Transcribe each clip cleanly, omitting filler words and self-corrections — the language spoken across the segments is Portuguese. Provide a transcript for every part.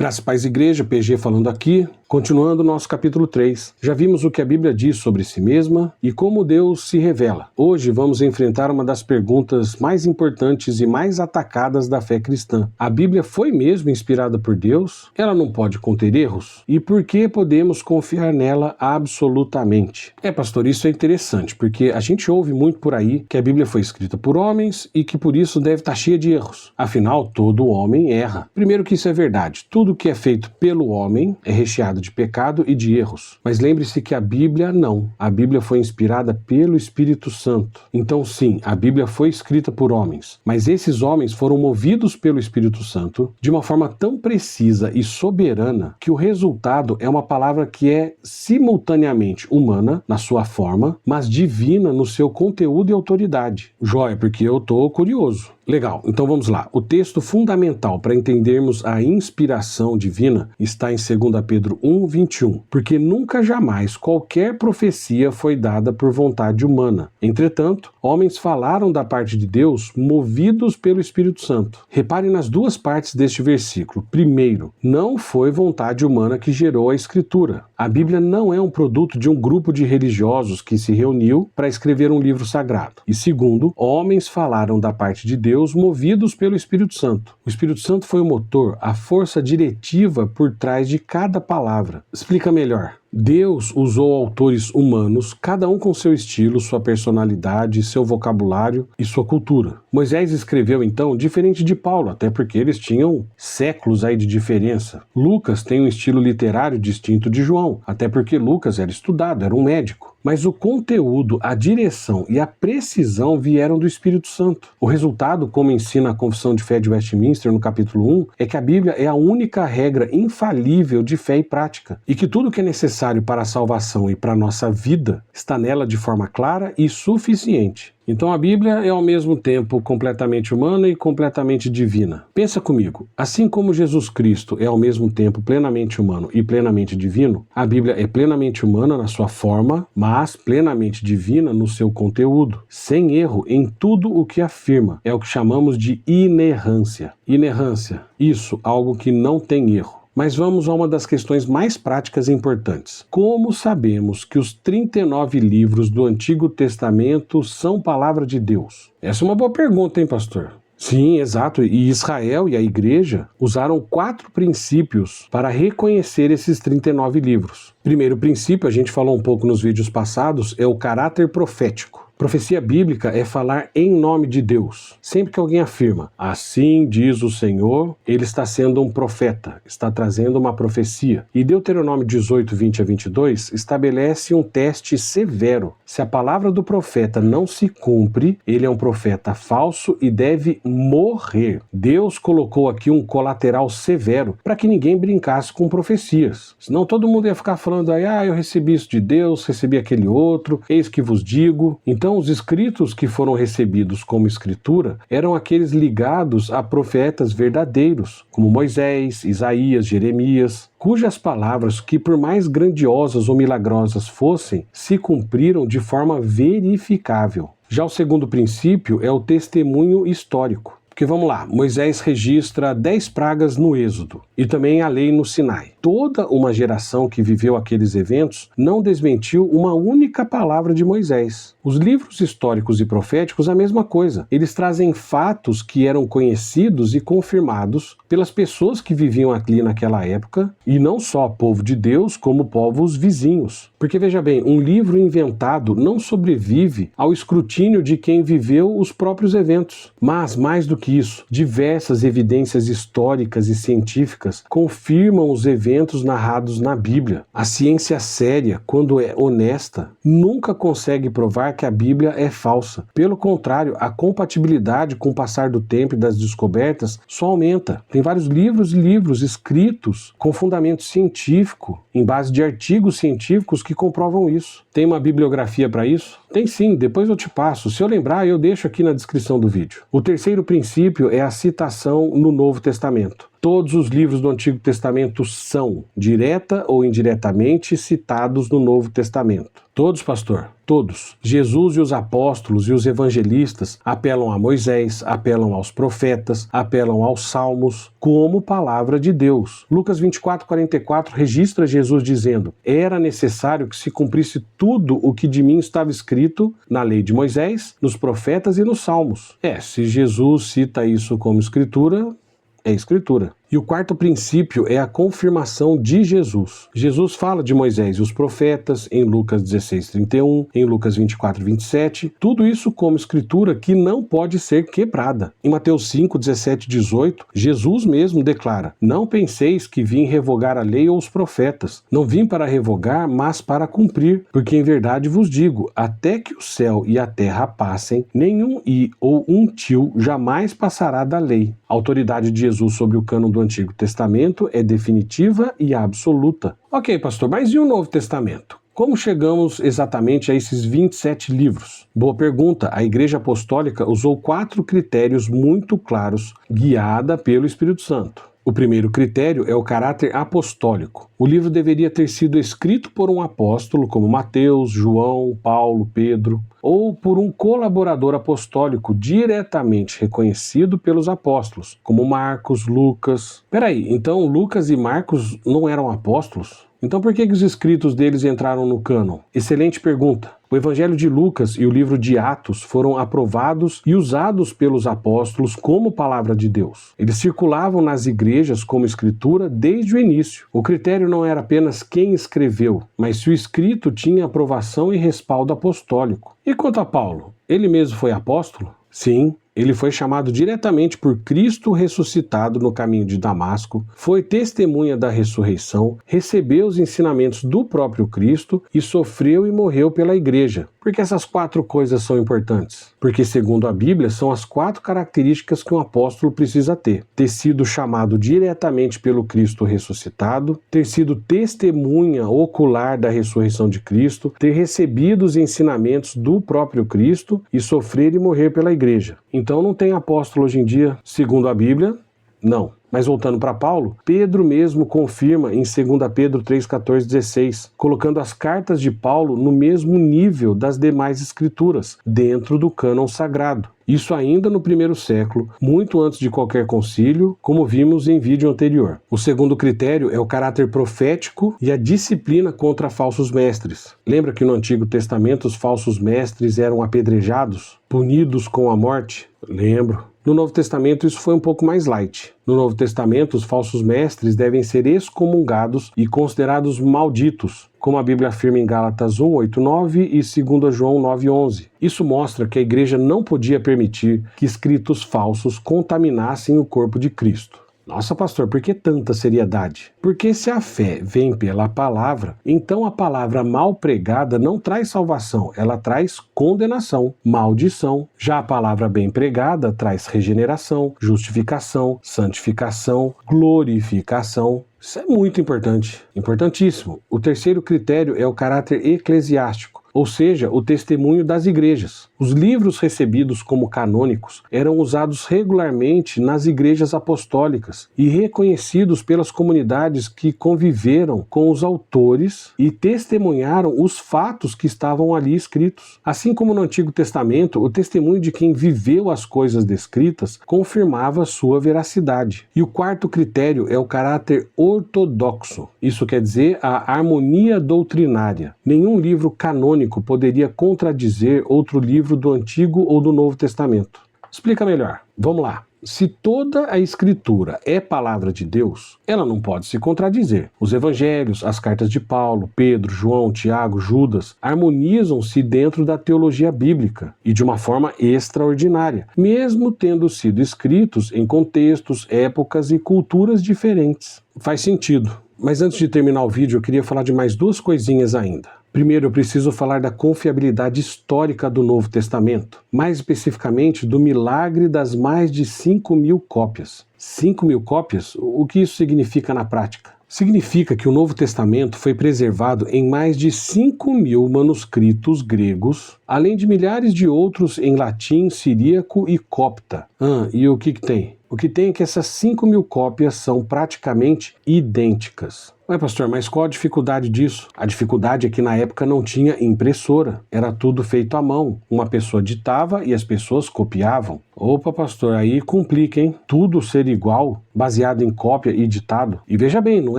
Graças a Paz Igreja, PG falando aqui, continuando o nosso capítulo 3. Já vimos o que a Bíblia diz sobre si mesma e como Deus se revela. Hoje vamos enfrentar uma das perguntas mais importantes e mais atacadas da fé cristã. A Bíblia foi mesmo inspirada por Deus? Ela não pode conter erros? E por que podemos confiar nela absolutamente? Pastor, isso é interessante, porque a gente ouve muito por aí que a Bíblia foi escrita por homens e que por isso deve estar cheia de erros. Afinal, todo homem erra. Primeiro que isso é verdade. Tudo que é feito pelo homem é recheado de pecado e de erros. Mas lembre-se que a Bíblia não. A Bíblia foi inspirada pelo Espírito Santo. Então sim, a Bíblia foi escrita por homens. Mas esses homens foram movidos pelo Espírito Santo de uma forma tão precisa e soberana que o resultado é uma palavra que é simultaneamente humana na sua forma, mas divina no seu conteúdo e autoridade. Joia, porque eu tô curioso. Legal, então vamos lá. O texto fundamental para entendermos a inspiração divina está em 2 Pedro 1:21, porque nunca jamais qualquer profecia foi dada por vontade humana. Entretanto, homens falaram da parte de Deus movidos pelo Espírito Santo. Repare nas duas partes deste versículo. Primeiro, não foi vontade humana que gerou a Escritura. A Bíblia não é um produto de um grupo de religiosos que se reuniu para escrever um livro sagrado. E segundo, homens falaram da parte de Deus movidos pelo Espírito Santo. O Espírito Santo foi o motor, a força diretiva por trás de cada palavra. Explica melhor. Deus usou autores humanos, cada um com seu estilo, sua personalidade, seu vocabulário e sua cultura. Moisés escreveu então diferente de Paulo, até porque eles tinham séculos aí de diferença. Lucas tem um estilo literário distinto de João, até porque Lucas era estudado, era um médico. Mas o conteúdo, a direção e a precisão vieram do Espírito Santo. O resultado, como ensina a Confissão de Fé de Westminster no capítulo 1, é que a Bíblia é a única regra infalível de fé e prática, e que tudo que é necessário para a salvação e para a nossa vida está nela de forma clara e suficiente. Então a Bíblia é ao mesmo tempo completamente humana e completamente divina. Pensa comigo, assim como Jesus Cristo é ao mesmo tempo plenamente humano e plenamente divino, a Bíblia é plenamente humana na sua forma, mas plenamente divina no seu conteúdo, sem erro em tudo o que afirma. É o que chamamos de inerrância. Inerrância, isso, algo que não tem erro. Mas vamos a uma das questões mais práticas e importantes. Como sabemos que os 39 livros do Antigo Testamento são palavra de Deus? Essa é uma boa pergunta, hein, pastor? Sim, exato. E Israel e a igreja usaram 4 princípios para reconhecer esses 39 livros. Primeiro princípio, a gente falou um pouco nos vídeos passados, é o caráter profético. Profecia bíblica é falar em nome de Deus. Sempre que alguém afirma, assim diz o Senhor, ele está sendo um profeta, está trazendo uma profecia. E Deuteronômio 18, 20 a 22 estabelece um teste severo. Se a palavra do profeta não se cumpre, ele é um profeta falso e deve morrer. Deus colocou aqui um colateral severo para que ninguém brincasse com profecias. Senão todo mundo ia ficar falando aí, eu recebi isso de Deus, recebi aquele outro, eis que vos digo. Então, os escritos que foram recebidos como escritura eram aqueles ligados a profetas verdadeiros, como Moisés, Isaías, Jeremias, cujas palavras, que por mais grandiosas ou milagrosas fossem, se cumpriram de forma verificável. Já o segundo princípio é o testemunho histórico. Porque vamos lá, Moisés registra 10 pragas no Êxodo e também a lei no Sinai. Toda uma geração que viveu aqueles eventos não desmentiu uma única palavra de Moisés. Os livros históricos e proféticos, a mesma coisa. Eles trazem fatos que eram conhecidos e confirmados pelas pessoas que viviam ali naquela época, e não só povo de Deus, como povos vizinhos. Porque veja bem, um livro inventado não sobrevive ao escrutínio de quem viveu os próprios eventos. Mas, mais do que isso, diversas evidências históricas e científicas confirmam os eventos narrados na Bíblia. A ciência séria, quando é honesta, nunca consegue provar que a Bíblia é falsa. Pelo contrário, a compatibilidade com o passar do tempo e das descobertas só aumenta. Tem vários livros e livros escritos com fundamento científico, em base de artigos científicos que comprovam isso. Tem uma bibliografia para isso? Tem sim, depois eu te passo. Se eu lembrar, eu deixo aqui na descrição do vídeo. O terceiro princípio é a citação no Novo Testamento. Todos os livros do Antigo Testamento são, direta ou indiretamente, citados no Novo Testamento. Todos, pastor? todos. Jesus e os apóstolos e os evangelistas apelam a Moisés, apelam aos profetas, apelam aos salmos como palavra de Deus. Lucas 24:44 registra Jesus dizendo: era necessário que se cumprisse tudo o que de mim estava escrito na lei de Moisés, nos profetas e nos salmos. Se Jesus cita isso como escritura, é escritura. E o quarto princípio é a confirmação de Jesus. Jesus fala de Moisés e os profetas em Lucas 16:31, em Lucas 24:27, tudo isso como escritura que não pode ser quebrada. Em Mateus 5:17-18, Jesus mesmo declara: não penseis que vim revogar a lei ou os profetas. Não vim para revogar, mas para cumprir, porque em verdade vos digo, até que o céu e a terra passem, nenhum i ou um tio jamais passará da lei. A autoridade de Jesus sobre o cânon do Antigo Testamento é definitiva e absoluta. Ok, pastor, mas e o Novo Testamento? Como chegamos exatamente a esses 27 livros? Boa pergunta. A Igreja Apostólica usou 4 critérios muito claros, guiada pelo Espírito Santo. O primeiro critério é o caráter apostólico. O livro deveria ter sido escrito por um apóstolo, como Mateus, João, Paulo, Pedro, ou por um colaborador apostólico diretamente reconhecido pelos apóstolos, como Marcos, Lucas. Peraí, então Lucas e Marcos não eram apóstolos? Então por que os escritos deles entraram no cânon? Excelente pergunta. O Evangelho de Lucas e o livro de Atos foram aprovados e usados pelos apóstolos como palavra de Deus. Eles circulavam nas igrejas como escritura desde o início. O critério não era apenas quem escreveu, mas se o escrito tinha aprovação e respaldo apostólico. E quanto a Paulo? Ele mesmo foi apóstolo? Sim. Ele foi chamado diretamente por Cristo ressuscitado no caminho de Damasco, foi testemunha da ressurreição, recebeu os ensinamentos do próprio Cristo e sofreu e morreu pela igreja. Por que essas 4 coisas são importantes? Porque, segundo a Bíblia, são as 4 características que um apóstolo precisa ter. Ter sido chamado diretamente pelo Cristo ressuscitado, ter sido testemunha ocular da ressurreição de Cristo, ter recebido os ensinamentos do próprio Cristo e sofrer e morrer pela igreja. Então não tem apóstolo hoje em dia, segundo a Bíblia? Não. Mas voltando para Paulo, Pedro mesmo confirma em 2 Pedro 3:14-16, colocando as cartas de Paulo no mesmo nível das demais escrituras, dentro do cânon sagrado. Isso ainda no primeiro século, muito antes de qualquer concílio, como vimos em vídeo anterior. O segundo critério é o caráter profético e a disciplina contra falsos mestres. Lembra que no Antigo Testamento os falsos mestres eram apedrejados, punidos com a morte? Lembro. No Novo Testamento isso foi um pouco mais light. No Novo Testamento, os falsos mestres devem ser excomungados e considerados malditos, como a Bíblia afirma em Gálatas 1:8-9 e 2 João 9:11. Isso mostra que a igreja não podia permitir que escritos falsos contaminassem o corpo de Cristo. Nossa, pastor, por que tanta seriedade? Porque se a fé vem pela palavra, então a palavra mal pregada não traz salvação, ela traz condenação, maldição. Já a palavra bem pregada traz regeneração, justificação, santificação, glorificação. Isso é muito importante, importantíssimo. O terceiro critério é o caráter eclesiástico, ou seja, o testemunho das igrejas. Os livros recebidos como canônicos eram usados regularmente nas igrejas apostólicas e reconhecidos pelas comunidades que conviveram com os autores e testemunharam os fatos que estavam ali escritos. Assim como no Antigo Testamento, o testemunho de quem viveu as coisas descritas confirmava sua veracidade. E o quarto critério é o caráter ortodoxo. Isso quer dizer a harmonia doutrinária. Nenhum livro canônico poderia contradizer outro livro do Antigo ou do Novo Testamento. Explica melhor. Vamos lá. Se toda a Escritura é palavra de Deus, ela não pode se contradizer. Os evangelhos, as cartas de Paulo, Pedro, João, Tiago, Judas, harmonizam-se dentro da teologia bíblica e de uma forma extraordinária, mesmo tendo sido escritos em contextos, épocas e culturas diferentes. Faz sentido. Mas antes de terminar o vídeo, eu queria falar de mais 2 coisinhas ainda. Primeiro, eu preciso falar da confiabilidade histórica do Novo Testamento, mais especificamente do milagre das mais de 5.000 cópias. 5.000 cópias? O que isso significa na prática? Significa que o Novo Testamento foi preservado em mais de 5.000 manuscritos gregos, além de milhares de outros em latim, siríaco e copta. E o que tem? O que tem é que essas 5.000 cópias são praticamente idênticas. Ué, pastor, mas qual a dificuldade disso? A dificuldade é que na época não tinha impressora, era tudo feito à mão. Uma pessoa ditava e as pessoas copiavam. Opa, pastor, aí complica, hein? Tudo ser igual, baseado em cópia e ditado. E veja bem, não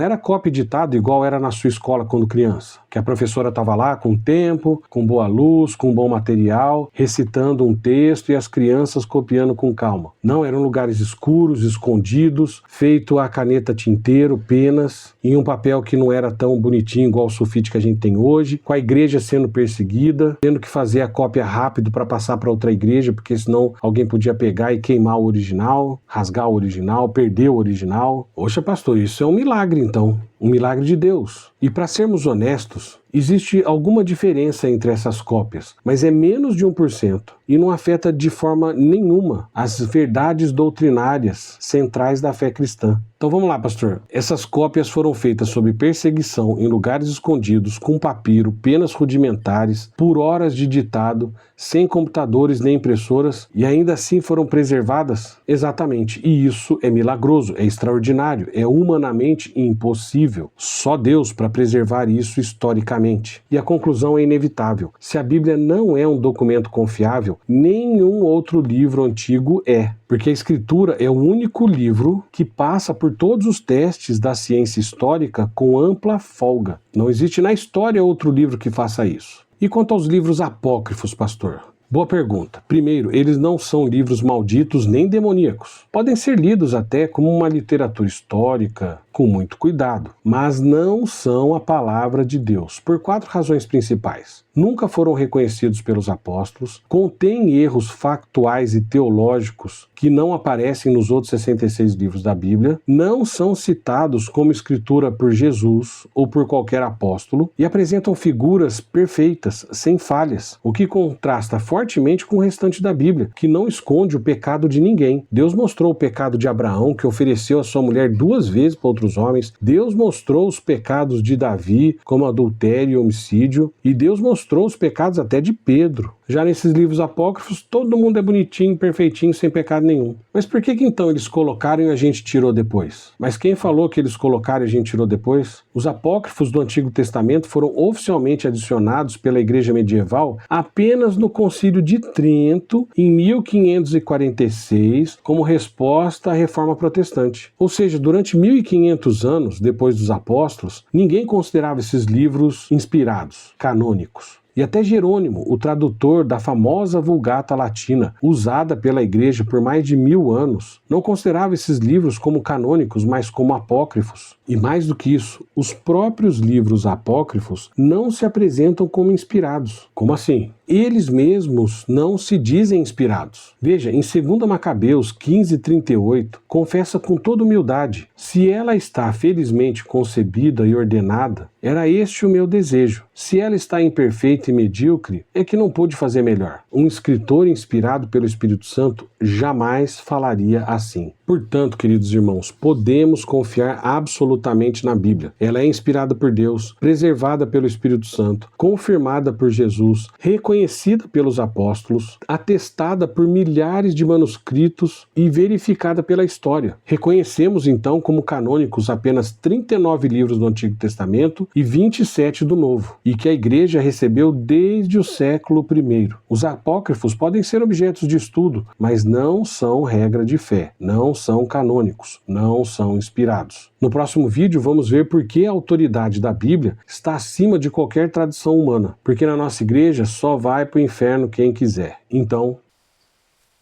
era cópia e ditado igual era na sua escola quando criança. Que a professora estava lá com tempo, com boa luz, com bom material, recitando um texto e as crianças copiando com calma. Não, eram lugares escuros, escondidos, feito a caneta tinteiro, penas, em um papel que não era tão bonitinho igual o sulfite que a gente tem hoje, com a igreja sendo perseguida, tendo que fazer a cópia rápido para passar para outra igreja, porque senão alguém podia pegar e queimar o original, rasgar o original, perder o original. Poxa, pastor, isso é um milagre então, um milagre de Deus. E para sermos honestos, existe alguma diferença entre essas cópias, mas é menos de 1% e não afeta de forma nenhuma as verdades doutrinárias centrais da fé cristã. Então vamos lá, pastor. Essas cópias foram feitas sob perseguição em lugares escondidos, com papiro, penas rudimentares, por horas de ditado, sem computadores nem impressoras, e ainda assim foram preservadas? Exatamente. E isso é milagroso, é extraordinário, é humanamente impossível. Só Deus para preservar isso historicamente. E a conclusão é inevitável. Se a Bíblia não é um documento confiável, nenhum outro livro antigo é. Porque a Escritura é o único livro que passa por todos os testes da ciência histórica com ampla folga. Não existe na história outro livro que faça isso. E quanto aos livros apócrifos, pastor? Boa pergunta. Primeiro, eles não são livros malditos nem demoníacos. Podem ser lidos até como uma literatura histórica, com muito cuidado, mas não são a palavra de Deus, por 4 razões principais. Nunca foram reconhecidos pelos apóstolos, contêm erros factuais e teológicos que não aparecem nos outros 66 livros da Bíblia, não são citados como escritura por Jesus ou por qualquer apóstolo e apresentam figuras perfeitas, sem falhas, o que contrasta fortemente com o restante da Bíblia, que não esconde o pecado de ninguém. Deus mostrou o pecado de Abraão, que ofereceu a sua mulher 2 vezes para outros homens. Deus mostrou os pecados de Davi, como adultério e homicídio, e Deus mostrou os pecados até de Pedro. Já nesses livros apócrifos, todo mundo é bonitinho, perfeitinho, sem pecado nenhum. Mas por que então eles colocaram e a gente tirou depois? Mas quem falou que eles colocaram e a gente tirou depois? Os apócrifos do Antigo Testamento foram oficialmente adicionados pela Igreja Medieval apenas no Concílio de Trento, em 1546, como resposta à Reforma Protestante. Ou seja, durante 1500 anos, depois dos apóstolos, ninguém considerava esses livros inspirados, canônicos. E até Jerônimo, o tradutor da famosa Vulgata Latina, usada pela Igreja por mais de 1000 anos, não considerava esses livros como canônicos, mas como apócrifos. E mais do que isso, os próprios livros apócrifos não se apresentam como inspirados. Como assim? Eles mesmos não se dizem inspirados. Veja, em 2 Macabeus 15:38, confessa com toda humildade: se ela está felizmente concebida e ordenada, era este o meu desejo. Se ela está imperfeita e medíocre, é que não pôde fazer melhor. Um escritor inspirado pelo Espírito Santo jamais falaria assim. Portanto, queridos irmãos, podemos confiar absolutamente na Bíblia. Ela é inspirada por Deus, preservada pelo Espírito Santo, confirmada por Jesus, reconhecida pelos apóstolos, atestada por milhares de manuscritos e verificada pela história. Reconhecemos então como canônicos apenas 39 livros do Antigo Testamento e 27 do Novo, e que a Igreja recebeu desde o século I. Os apócrifos podem ser objetos de estudo, mas não são regra de fé, não são canônicos, não são inspirados. No próximo vídeo vamos ver por que a autoridade da Bíblia está acima de qualquer tradição humana, porque na nossa igreja só vai para o inferno quem quiser. Então,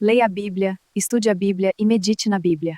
leia a Bíblia, estude a Bíblia e medite na Bíblia.